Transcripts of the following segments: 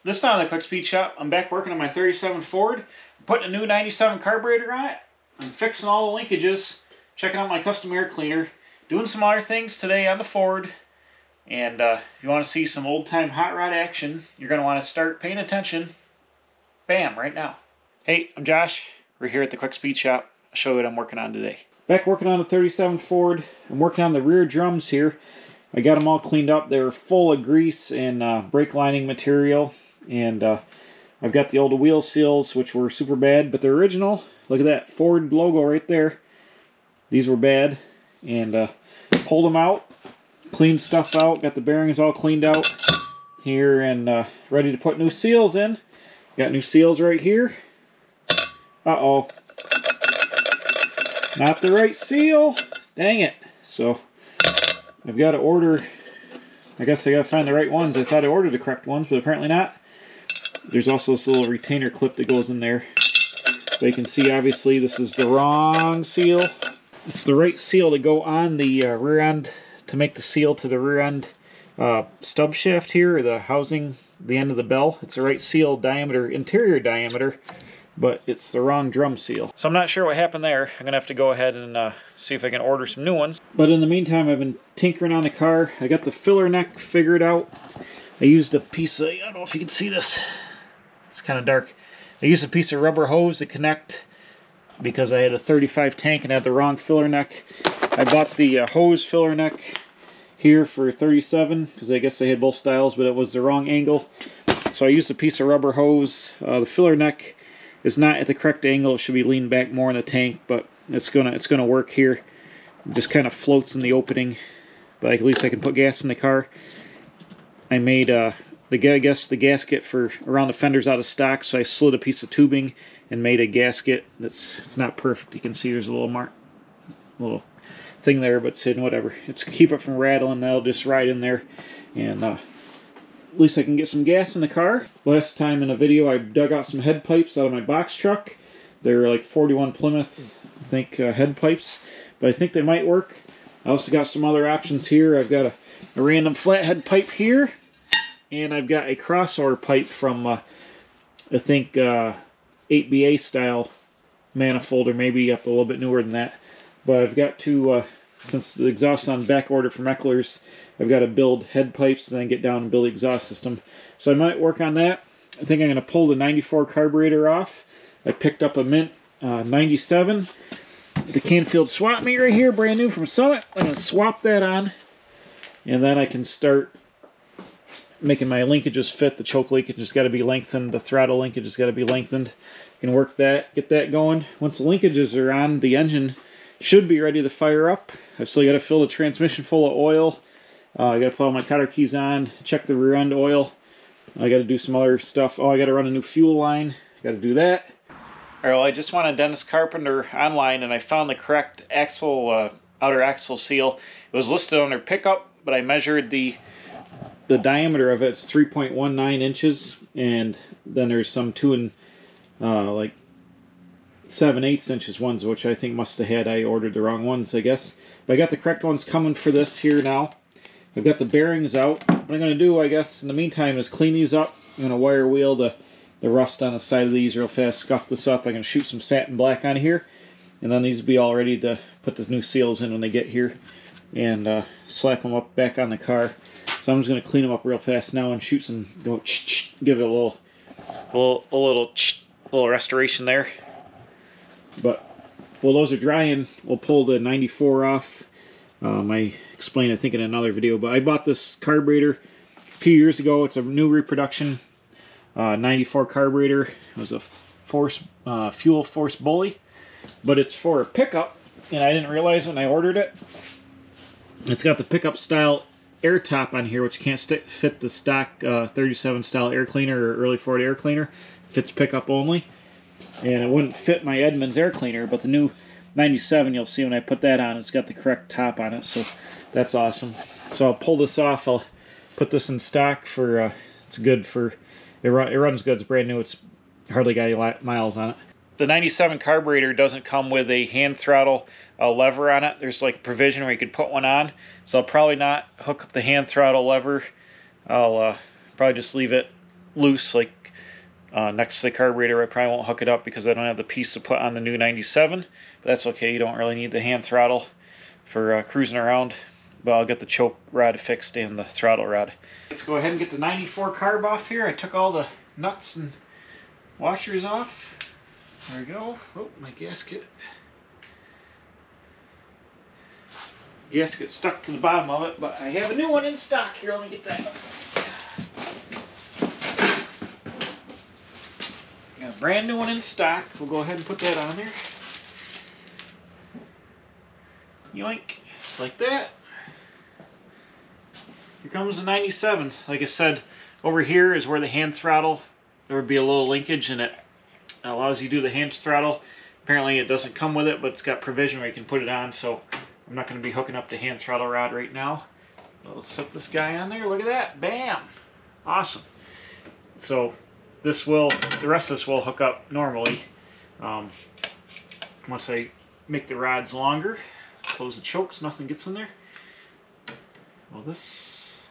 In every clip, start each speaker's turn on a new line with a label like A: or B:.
A: This time at the Quick Speed Shop, I'm back working on my 37 Ford, putting a new 97 carburetor on it. I'm fixing all the linkages, checking out my custom air cleaner, doing some other things today on the Ford. And if you want to see some old-time hot rod action, you're going to want to start paying attention. Bam, right now. Hey, I'm Josh. We're here at the Quick Speed Shop. I'll show you what I'm working on today. Back working on the 37 Ford. I'm working on the rear drums here. I got them all cleaned up. They're full of grease and brake lining material. And I've got the old wheel seals, which were super bad, but they're original. Look at that Ford logo right there. These were bad. And pulled them out, cleaned stuff out, got the bearings all cleaned out here, and ready to put new seals in. Got new seals right here. Uh-oh. Not the right seal. Dang it. So I've got to order, I guess I got to find the right ones. I thought I ordered the correct ones, but apparently not. There's also this little retainer clip that goes in there. But you can see, obviously, this is the wrong seal. It's the right seal to go on the rear end, to make the seal to the rear end stub shaft here, or the housing, the end of the bell. It's the right seal diameter, interior diameter, but it's the wrong drum seal. So I'm not sure what happened there. I'm going to have to go ahead and see if I can order some new ones. But in the meantime, I've been tinkering on the car. I got the filler neck figured out. I used a piece of, I don't know if you can see this. It's kind of dark. I used a piece of rubber hose to connect because I had a 35 tank and had the wrong filler neck. I bought the hose filler neck here for 37 because I guess they had both styles, but it was the wrong angle. So I used a piece of rubber hose. The filler neck is not at the correct angle. It should be leaned back more in the tank, but it's gonna work here. It just kind of floats in the opening, but at least I can put gas in the car. I made the gasket for around the fender's out of stock, so I slid a piece of tubing and made a gasket. It's not perfect. You can see there's a little thing there, but it's hidden. Whatever. It's to keep it from rattling. That'll just ride in there, and at least I can get some gas in the car. Last time in a video, I dug out some head pipes out of my box truck. They're like 41 Plymouth, I think, head pipes, but I think they might work. I also got some other options here. I've got a random flathead pipe here. And I've got a crossover pipe from, I think, 8BA style manifold, or maybe up a little bit newer than that. But I've got to, since the exhaust's on back order from Eckler's, I've got to build head pipes and then get down and build the exhaust system. So I might work on that. I think I'm going to pull the 94 carburetor off. I picked up a mint 97. The Canfield swap meet right here, brand new from Summit. I'm going to swap that on. And then I can start making my linkages fit. The choke linkage has got to be lengthened. The throttle linkage has got to be lengthened. Can work that, get that going. Once the linkages are on, the engine should be ready to fire up. I've still got to fill the transmission full of oil. I got to put all my cotter keys on, check the rear end oil. I got to do some other stuff. Oh, I got to run a new fuel line. Got to do that. All right, well, I just went on Dennis Carpenter online and I found the correct axle, outer axle seal. It was listed under pickup, but I measured the diameter of it's 3.19 inches, and then there's some 2 and like 7/8 inches ones, which I think must have had, I ordered the wrong ones, I guess. But I got the correct ones coming for this here now. I've got the bearings out. What I'm going to do, I guess, in the meantime is clean these up. I'm going to wire wheel the rust on the side of these real fast, scuff this up. I'm going to shoot some satin black on here, and then these will be all ready to put the new seals in when they get here, and slap them up back on the car. So I'm just going to clean them up real fast now and shoot some, give it a little restoration there. But while those are drying, we'll pull the 94 off. I explained, I think, in another video, but I bought this carburetor a few years ago. It's a new reproduction 94 carburetor. It was a fuel force bully, but it's for a pickup, and I didn't realize when I ordered it. It's got the pickup style air top on here, which can't fit the stock 37 style air cleaner or early Ford air cleaner. Fits pickup only, and it wouldn't fit my Edmunds air cleaner, but the new 97, you'll see when I put that on, it's got the correct top on it, so that's awesome. So I'll pull this off. I'll put this in stock for it's good for, it runs good. It's brand new. It's hardly got any miles on it. The 97 carburetor doesn't come with a hand throttle lever on it. There's like a provision where you could put one on. So I'll probably not hook up the hand throttle lever. I'll probably just leave it loose, like next to the carburetor, I probably won't hook it up because I don't have the piece to put on the new 97. But that's okay, you don't really need the hand throttle for cruising around. But I'll get the choke rod fixed and the throttle rod. Let's go ahead and get the 94 carb off here. I took all the nuts and washers off. There we go. Oh, my gasket. Gasket stuck to the bottom of it, but I have a new one in stock here. Let me get that. Got a brand new one in stock. We'll go ahead and put that on there. Yoink. Just like that. Here comes the 97. Like I said, over here is where the hand throttle, there would be a little linkage, and it allows you to do the hand throttle. Apparently it doesn't come with it, but it's got provision where you can put it on, so I'm not going to be hooking up the hand throttle rod right now. But let's set this guy on there. Look at that. Bam! Awesome. So this will, the rest of this will hook up normally. Once I make the rods longer, close the chokes, nothing gets in there. Well, this,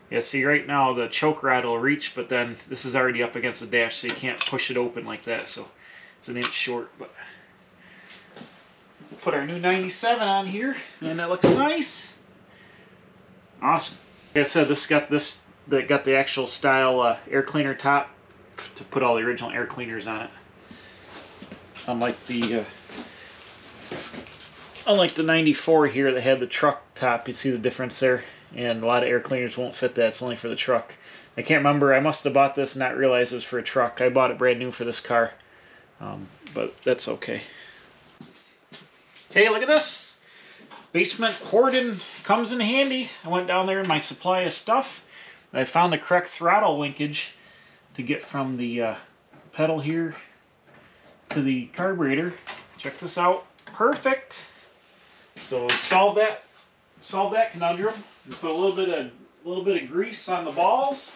A: yeah, see right now the choke rod will reach, but then this is already up against the dash, so you can't push it open like that, so it's an inch short. But we'll put our new 97 on here, and that looks nice. Awesome. Like I said, this got the actual style air cleaner top to put all the original air cleaners on it. Unlike the 94 here that had the truck top, you see the difference there, and a lot of air cleaners won't fit that. It's only for the truck. I can't remember, I must have bought this and not realized it was for a truck. I bought it brand new for this car, but that's okay. Hey, look at this! Basement hoarding comes in handy. I went down there in my supply of stuff. I found the correct throttle linkage to get from the pedal here to the carburetor. Check this out. Perfect! So solve that conundrum. And put a little bit of grease on the balls.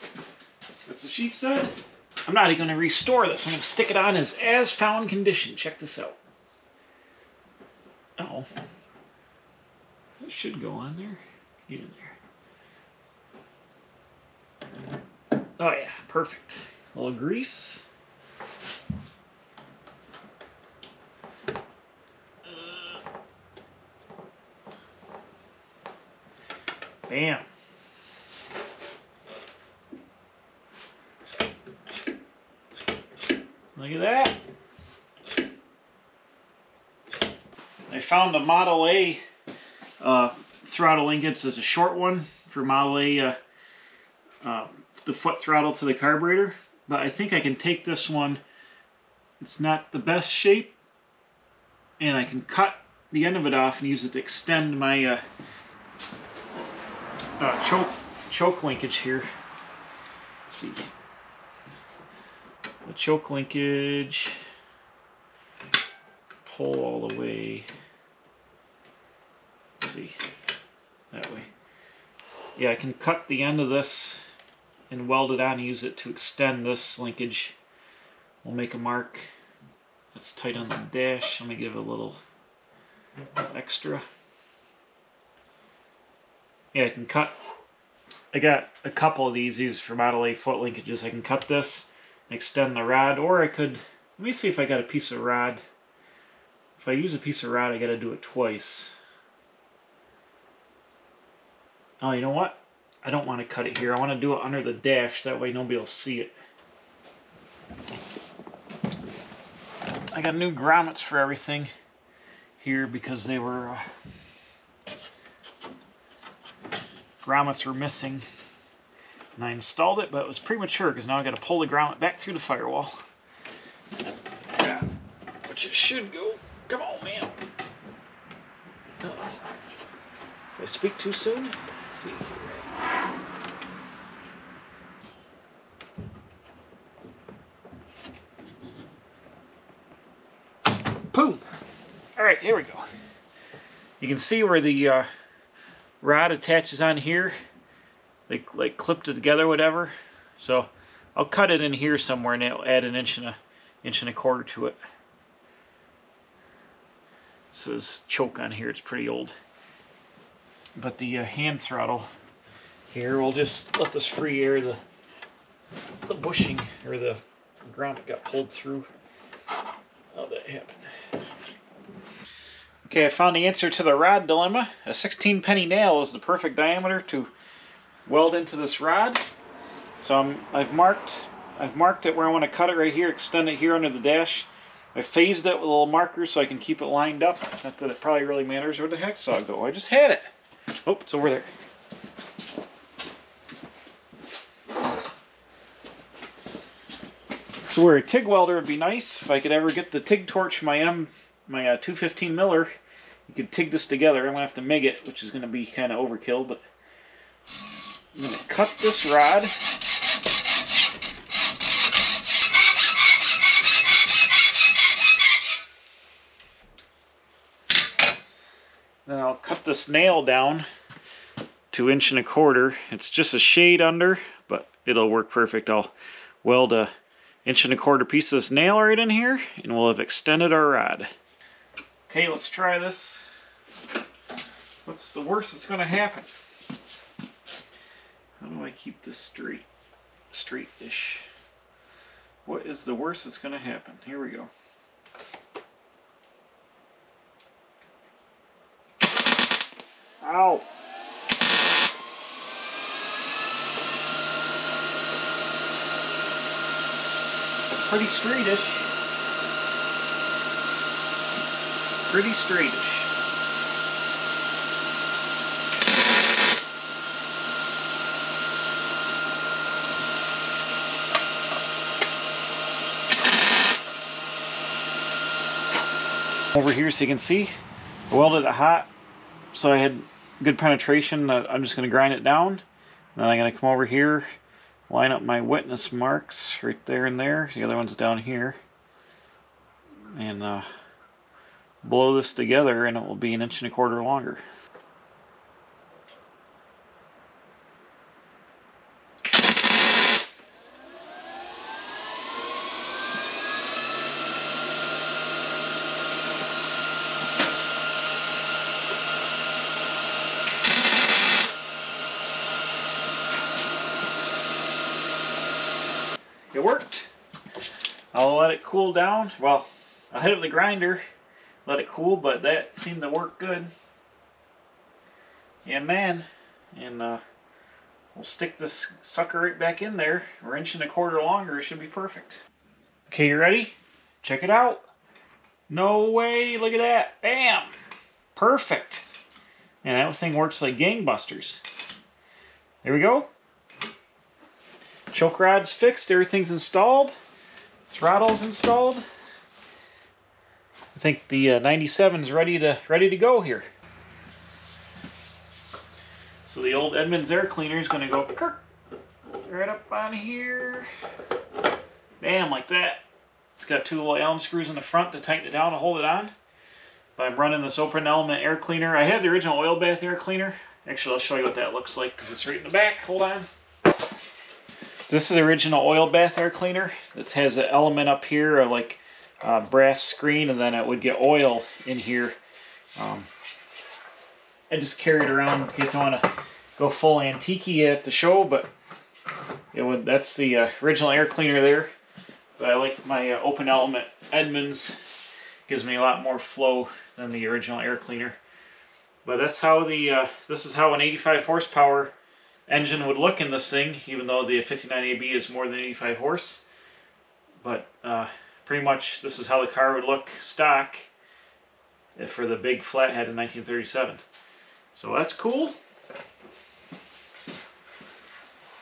A: That's what she said. I'm not even going to restore this. I'm going to stick it on as found condition. Check this out. Uh-oh. That should go on there. Get in there. Oh yeah, perfect. A little grease. Bam. Look at that. I found a Model A throttle linkage. There's a short one for Model A, the foot throttle to the carburetor. But I think I can take this one. It's not the best shape. And I can cut the end of it off and use it to extend my choke linkage here. Let's see. The choke linkage, pull all the way. Let's see. That way. Yeah, I can cut the end of this and weld it on and use it to extend this linkage. We'll make a mark. That's tight on the dash. Let me give it a little extra. Yeah, I can cut. I got a couple of these for Model A foot linkages. I can cut this and extend the rod, or I could, let me see if I got a piece of rod. If I use a piece of rod, I got to do it twice. Oh, you know what? I don't want to cut it here. I want to do it under the dash. That way nobody will see it. I got new grommets for everything here because they were grommets were missing. And I installed it, but it was premature because now I got to pull the grommet back through the firewall. Yeah, which it should go. Come on, man. Did I speak too soon? Let's see here. Boom! Alright, here we go. You can see where the rod attaches on here. They like clipped it together, whatever. So I'll cut it in here somewhere and it'll add an inch and a quarter to it. It says choke on here, it's pretty old. But the hand throttle here, we'll just let this free air the bushing, or the grommet got pulled through. How that happened. Okay, I found the answer to the rod dilemma. A 16 penny nail is the perfect diameter to weld into this rod. So I've marked it where I want to cut it right here, extend it here under the dash. I phased it with a little marker so I can keep it lined up. Not that it probably really matters where the hacksaw go. I just had it. Oh, it's over there. So where a TIG welder would be nice, if I could ever get the TIG torch for my 215 miller, you could TIG this together. I'm going to have to MIG it, which is going to be kind of overkill, but I'm going to cut this rod. Then I'll cut this nail down to 1 1/4 inches. It's just a shade under, but it'll work perfect. I'll weld a 1 1/4 inch piece of this nail right in here, and we'll have extended our rod. Okay, let's try this. What's the worst that's going to happen? How do I keep this straight-ish? What is the worst that's going to happen? Here we go. Ow! It's pretty straightish. Pretty straightish. Over here so you can see, I welded it hot so I had good penetration. I'm just going to grind it down. Then I'm going to come over here, line up my witness marks right there and there. The other one's down here. And blow this together, and it will be 1 1/4 inches longer. It worked. I'll let it cool down. Well, I hit it with the grinder, let it cool, but that seemed to work good. Yeah, man. And we'll stick this sucker right back in there. We're 1 1/4 inches longer. It should be perfect. Okay, you ready? Check it out. No way. Look at that. Bam. Perfect. And that thing works like gangbusters. There we go. Choke rod's fixed. Everything's installed. Throttle's installed. I think the 97's ready to go here. So the old Edmunds air cleaner is going to go right up on here. Bam, like that. It's got 2 little Allen screws in the front to tighten it down and hold it on. But I'm running this open element air cleaner. I had the original oil bath air cleaner. Actually, I'll show you what that looks like because it's right in the back. Hold on. This is the original oil bath air cleaner. It has an element up here, like brass screen, and then it would get oil in here. I just carry it around in case I want to go full antique-y at the show, but that's the original air cleaner there. But I like my open element Edmunds. Gives me a lot more flow than the original air cleaner. But that's how this is how an 85 horsepower engine would look in this thing, even though the 59AB is more than 85 horse. But pretty much this is how the car would look stock for the big flathead in 1937. So that's cool.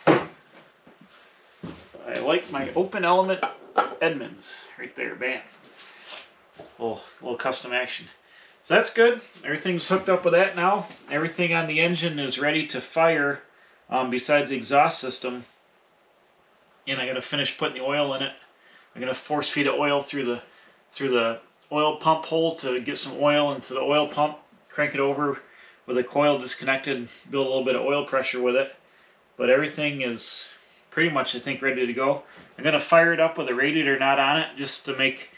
A: I like my open element Edmunds right there. Bam. Little custom action. So that's good. Everything's hooked up with that now. Everything on the engine is ready to fire besides the exhaust system. And I got to finish putting the oil in it. I'm going to force feed the oil through the oil pump hole to get some oil into the oil pump. Crank it over with the coil disconnected. Build a little bit of oil pressure with it. But everything is pretty much, I think, ready to go. I'm going to fire it up with a radiator not on it just to make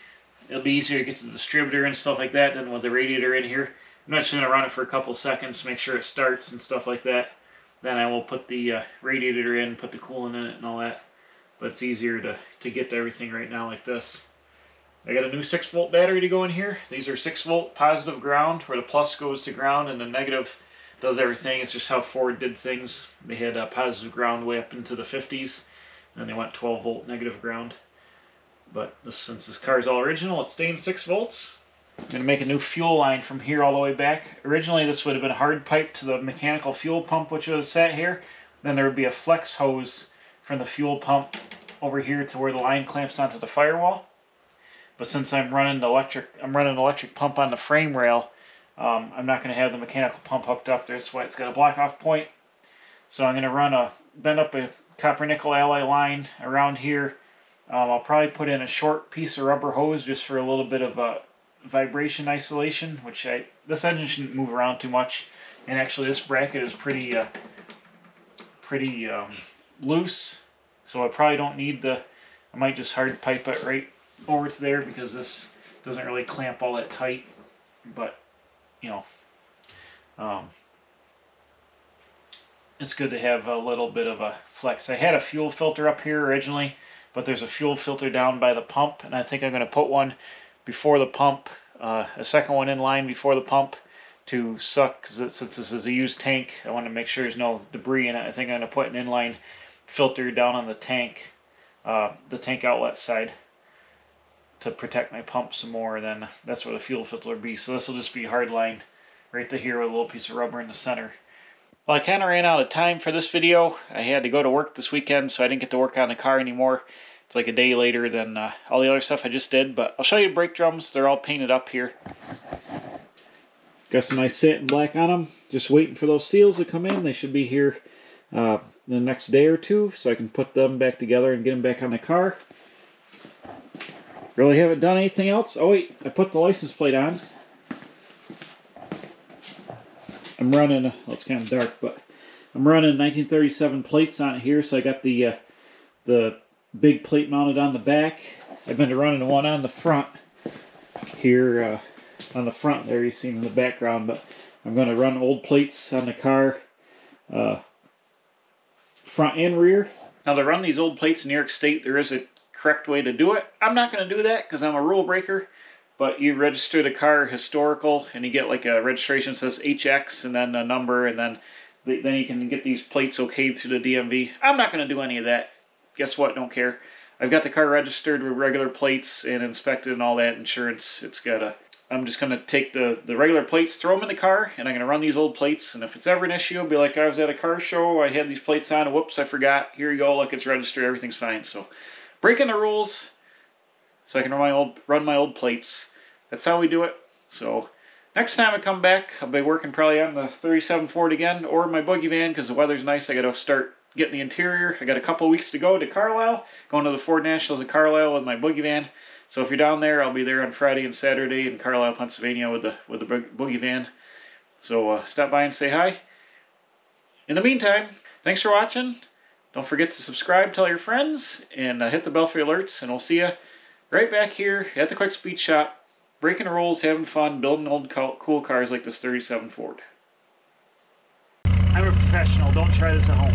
A: it'll be easier to get to the distributor and stuff like that than with the radiator in here. I'm just going to run it for a couple seconds to make sure it starts and stuff like that. Then I will put the radiator in, put the coolant in it and all that. but it's easier to get to everything right now like this. I got a new 6-volt battery to go in here. These are 6-volt positive ground, where the plus goes to ground and the negative does everything. It's just how Ford did things. They had positive ground way up into the 50s, and then they went 12-volt negative ground. But since this car is all original, it's staying 6 volts. I'm going to make a new fuel line from here all the way back. Originally, this would have been a hard pipe to the mechanical fuel pump, which was sat here. Then there would be a flex hose from the fuel pump over here to where the line clamps onto the firewall. But since I'm running an electric pump on the frame rail, I'm not going to have the mechanical pump hooked up there. That's why it's got a block off point. So I'm going to bend up a copper nickel alloy line around here. I'll probably put in a short piece of rubber hose just for a little bit of vibration isolation, which this engine shouldn't move around too much. And actually this bracket is pretty loose, so I probably don't need I might just hard pipe it right over to there, because this doesn't really clamp all that tight. But you know, it's good to have a little bit of a flex. I had a fuel filter up here originally, but there's a fuel filter down by the pump, and I think I'm going to put one before the pump, a second one in line before the pump to suck, because since this is a used tank, I want to make sure there's no debris in it. I think I'm going to put an inline filter down on the tank outlet side to protect my pump some more. Then that's where the fuel filter will be. So this will just be hard line right to here with a little piece of rubber in the center. Well, I kind of ran out of time for this video. I had to go to work this weekend, so I didn't get to work on the car anymore. It's like a day later than all the other stuff I just did. But I'll show you the brake drums. They're all painted up here. Got some nice satin black on them. Just waiting for those seals to come in. They should be here in the next day or two, so I can put them back together and get them back on the car. Really haven't done anything else. Oh wait, I put the license plate on. I'm running, well, it's kind of dark, but I'm running 1937 plates on it here, so I got the big plate mounted on the back. I've been running one on the front here, on the front there you see in the background, but I'm going to run old plates on the car, front and rear. Now to run these old plates in New York State, there is a correct way to do it. I'm not going to do that because I'm a rule breaker, but you register the car historical and you get like a registration that says HX and then a number, and then you can get these plates okayed through the DMV. I'm not going to do any of that. Guess what? Don't care. I've got the car registered with regular plates and inspected and all that insurance. I'm just going to take the regular plates, throw them in the car, and I'm going to run these old plates. And if it's ever an issue, I'll be like, I was at a car show, I had these plates on, and whoops, I forgot. Here you go, look, it's registered, everything's fine. So, breaking the rules so I can run my old plates. That's how we do it. So, next time I come back, I'll be working probably on the 37 Ford again, or my buggy van, because the weather's nice. I got to start getting the interior. I got a couple weeks to go to Carlisle, going to the Ford Nationals in Carlisle with my buggy van. So if you're down there, I'll be there on Friday and Saturday in Carlisle, Pennsylvania with the boogie van. So stop by and say hi. In the meantime, thanks for watching. Don't forget to subscribe, tell your friends, and hit the bell for alerts. And we'll see you right back here at the Quick Speed Shop, breaking the rules, having fun, building old cool cars like this 37 Ford. I'm a professional. Don't try this at home.